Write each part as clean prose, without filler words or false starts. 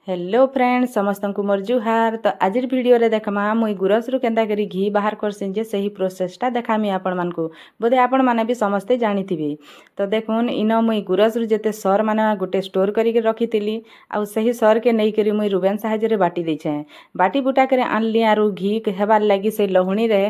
Hello friend समस्त को मोर जुहार। तो आज वीडियो रे देखमा मुई गुरस रु केंता करी घी बाहर करसिन जे सही प्रोसेसटा देखामी आपण मानकु बोधे आपण माने भी समस्ते जानिथिबे। तो देखुन इन मुई गुरस रु जेते सर माने गोटे स्टोर करी के रखितिली आउ सही सर के नै करी मुई रुबेन साहाଯ୍य रे बाटी देछे। बाटी बुटा करे आनली आरु घी हेबार लागी से लहुणी रे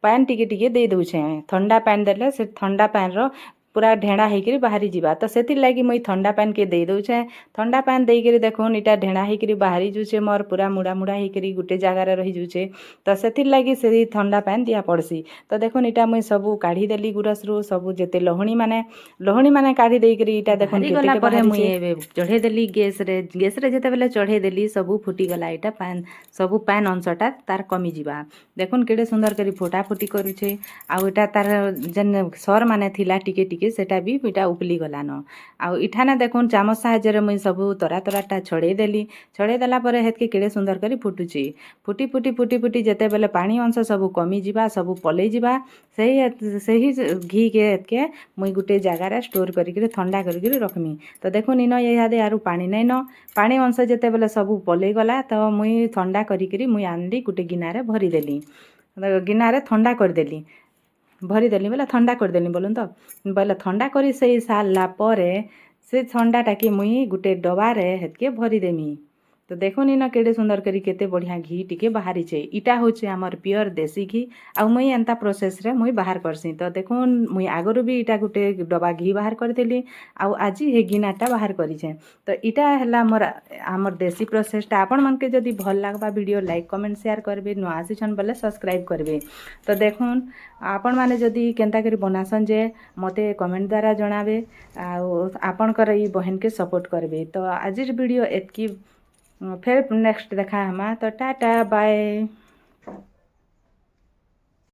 पान टिके टिके दे दउछे। ठंडा पान देले से ठंडा पान रो पूरा ढेड़ा होकर बाहरी जावा। तो से लगी मुई ठंडा पान के दे दउछे। ठंडा पान देकर देखुन इटा ढेड़ा होकर बाहरी जुचे मोर पूरा मुड़ा मुड़ा होकर गोटे जगार रही जुचे। तो से लगी से ठंडा पान दिया पड़सी। तो देखुन इटा मुई सबू काढ़ी देली गुरस रु सबू जेते लहुणी माने काढ़ी देकर इटा देखुन गला पर मुई एबे चढ़े देली गैस रे जेते बेले चढ़े देली सबू फुटी गला। इटा पान सबू पान अंशटा तार कमी जिबा। देखुन केडे सुंदर करी फोटा फुटी करूछे। आउ इटा तार जन सर माने थिला टिके टिके सेटा भी इटा उपली गलान। आउ इठाने देखुन चामच साहाଯ୍य मुई सबू तरा तराटा छड़े देली। छड़े देला परे हेतके केड़े सुंदर करी फुटुची। फुटी फुटी फुटी फुटी जेते बेले पानी अंश सबू कमी जिबा सबू पलई जिबा सही घी के हेतके मुई गुटे जगार स्टोर करी ठंडा करी रखमी। तो देखुन इन इहादे आरु पानी नहीं न पानी अंश जेते बेले सबू पलई गला। तो मुई ठंडा करी मुई आनली गुटे गिनारे भरी देली। गिनारे ठंडा कर देली भरी देली बोले ठंडा कर देली बोलूँ। तो बोले ठंडा करी से सारा परे से ठंडाटा कि मुई गुटे डबारे हेतके भरी देमी। तो देखुन इन केड़े सुंदर करी केते बढ़िया घी टिके बाहरी छे। इटा होचे हमर प्योर देसी घी। आ मुई एंता प्रोसेस रे मुई बाहर करसी। तो देखुन मुई आगरू भी इटा गुटे डबा घी बाहर करदेली आउ आज हे गिनाटा बाहर करिछे। तो इटा हला मोर हमर देसी प्रोसेसटा। आपण मन के जदी भल लागबा वीडियो लाइक कमेंट शेयर करबे नुआ आसीछन बोले सब्सक्राइब करबे। तो देखुन आपण माने जदी केंता करी बनासन जे मते कमेंट द्वारा जणाबे आउ आपणकर ई बहन के सपोर्ट करबे। तो आज वीडियो एतकी फिर नेक्स्ट देखा हमा। तो टाटा बाय।